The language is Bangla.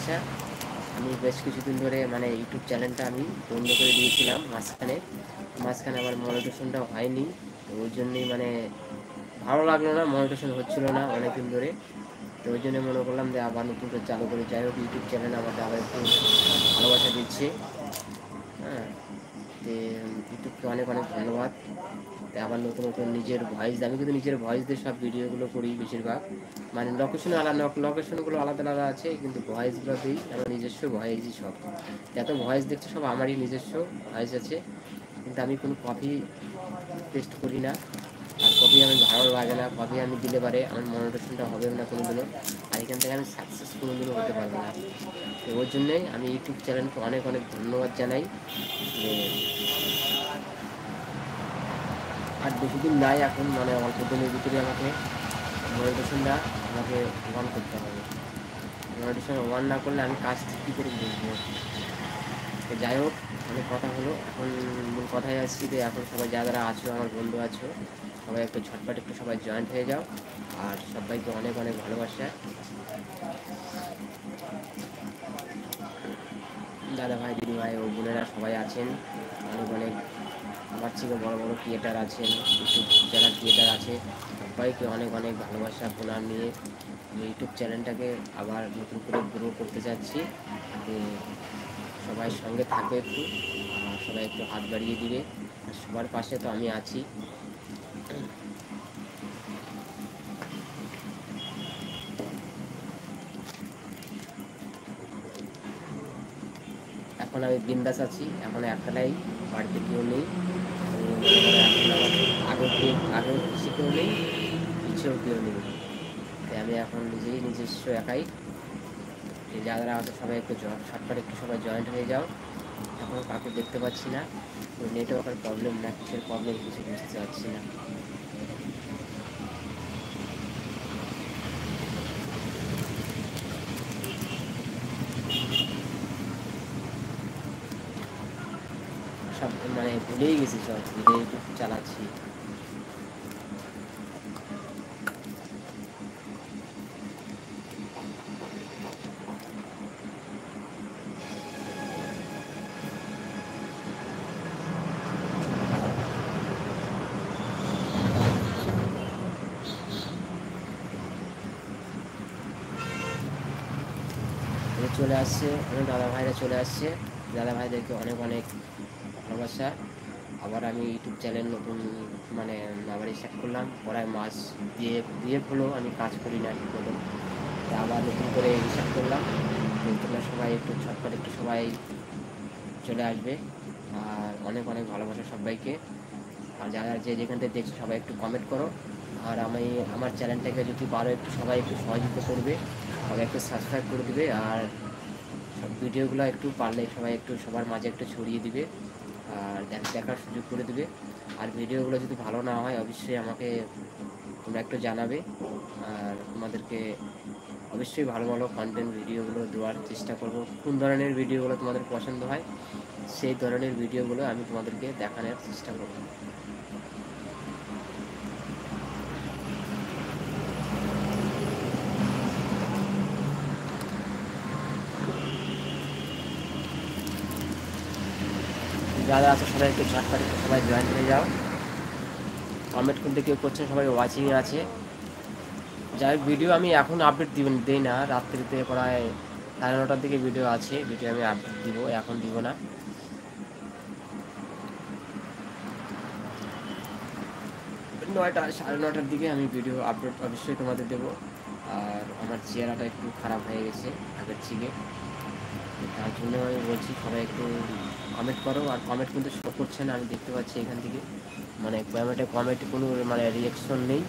সমস্যা, আমি বেশ কিছুদিন ধরে মানে ইউটিউব চ্যানেলটা আমি বন্ধ করে দিয়েছিলাম মাঝখানে আমার মনিটেশনটা হয়নি। তো ওই জন্যই মানে ভালো লাগলো না, মনিটেশন হচ্ছিলো না অনেকদিন ধরে। তো ওই জন্য মনে করলাম যে আবার নতুন করে চালু করি। যাই হোক, ইউটিউব চ্যানেল আমাকে আবার একটু ভালোবাসা দিচ্ছে। হ্যাঁ, তো ইউটিউবকে অনেক অনেক ধন্যবাদ। তো আবার নতুন নতুন নিজের ভয়েস, আমি কিন্তু নিজের ভয়েস দিয়ে সব ভিডিওগুলো করি বেশিরভাগ। মানে লোকেশনগুলো আলাদা আলাদা আছে, কিন্তু ভয়েসগুলো দিই আমার নিজস্ব ভয়েসই সব। যত ভয়েস দেখছি সব আমারই নিজস্ব ভয়েস আছে, কিন্তু আমি কোনো কপি পেস্ট করি না। আর কপি আমি ভালো লাগে না, কপি আমি দিলে পারে আমার মনিটেশনটা হবে না কোনোদিনও, আর এখান থেকে আমি সাকসেস কোনোদিনও হতে পারবো না। তো ওই জন্যই আমি ইউটিউব চ্যানেলকে অনেক অনেক ধন্যবাদ জানাই যে আর বেশি দিন নাই এখন, মানে অল্প দিনের ভিতরে আমাকে মনিটেশনটা অন করতে হবে। মনিটেশন অন না করলে আমি কাজ কী করে বুঝবো। তো যাই হোক, অনেক কথা হলো, এখন মূল কথায় আসছি যে এখন সবাই যারা আছো, আমার বন্ধু আছো, সবাই একটু ঝটপট একটু সবাই জয়েন্ট হয়ে যাও। আর সবাইকে অনেক অনেক ভালোবাসা। দাদা ভাই, দিদি ভাই ও বোনেরা সবাই আছেন, অনেক অনেক আমার থেকে বড় বড় ক্রিয়েটার আছেন, ইউটিউব যারা ক্রিয়েটার আছে, সবাইকে অনেক অনেক ভালোবাসা প্রণাম নিয়ে আমি ইউটিউব চ্যানেলটাকে আবার নতুন করে গ্রো করতে চাচ্ছি। সবাই সঙ্গে থাকবে একটু, সবাই একটু হাত বাড়িয়ে দিবে, আর সবার পাশে তো আমি আছি। এখন আমি বিন্দাস আছি, এখন একটাই, বাড়িতে কেউ নেই। এখন আমার আগের কিছু কেউ নেই, পিছেও কেউ নেই। তাই আমি এখন নিজস্ব একাই। যারা আছে সবাই একটু শর্টকাট একটু সবাই জয়েন্ট হয়ে যাও। এখন কাউকে দেখতে পাচ্ছি না, নেটওয়ার্কের প্রবলেম না কিসের প্রবলেম কিছু বুঝতে পারছি না। সব মানে ভুলেই গেছি, সব ভুলে ইউটিউব চালাচ্ছি। চলে আসছে, অনেক দাদা ভাইরা চলে আসছে, দাদা ভাইদেরকে অনেক অনেক ভালোবাসা। আবার আমি ইউটিউব চ্যানেল নতুন মানে আবার স্টার্ট করলাম, প্রায় মাস দিয়ে হলো আমি কাজ করি না ঠিক মতো। আবার নতুন করে স্টার্ট করলাম। তো তোমরা সবাই একটু ছটপট একটু সবাই চলে আসবে, আর অনেক অনেক ভালোবাসা সবাইকে। আর যারা যেখান থেকে দেখছো সবাই একটু কমেন্ট করো, আর আমার চ্যানেলটাকে যদি পারো একটু সবাই একটু সহযোগিতা করবে, সবাই একটু সাবস্ক্রাইব করে দিবে, আর সব ভিডিওগুলো একটু পারলে সবাই একটু সবার মাঝে একটু ছড়িয়ে দিবে, আর দেখার সুযোগ করে দিবে। আর ভিডিওগুলো যদি ভালো না হয় অবশ্যই আমাকে তোমরা একটু জানাবে, আর তোমাদেরকে অবশ্যই ভালো ভালো কন্টেন্ট ভিডিওগুলো দেওয়ার চেষ্টা করব। কোন ধরনের ভিডিওগুলো তোমাদের পছন্দ হয় সেই ধরনের ভিডিওগুলো আমি তোমাদেরকে দেখানোর চেষ্টা করব। যারা আছে সবাই একটু ঝটপট একটু সবাই জয়েন হয়ে যাও। কমেন্ট করতে কেউ করছে, সবাই ওয়াচিংয়ে আছে। যাই হোক, ভিডিও আমি এখন আপডেট দিই না, রাত্রিতে প্রায় 9:30টার দিকে ভিডিও আছে, ভিডিও আমি আপডেট দিব, এখন দিব না। 9টা 9:30টার দিকে আমি ভিডিও আপলোড অবশ্যই তোমাদের দেবো। আর আমার চেহারাটা একটু খারাপ হয়ে গেছে আগের থেকে, তার জন্য আমি বলছি সবাই একটু কমেন্ট করো। আর কমেন্ট কিন্তু শো করছে না, আমি দেখতে পাচ্ছি এখান থেকে, মানে কমেন্টে কোনো মানে রিয়াকশন নেই।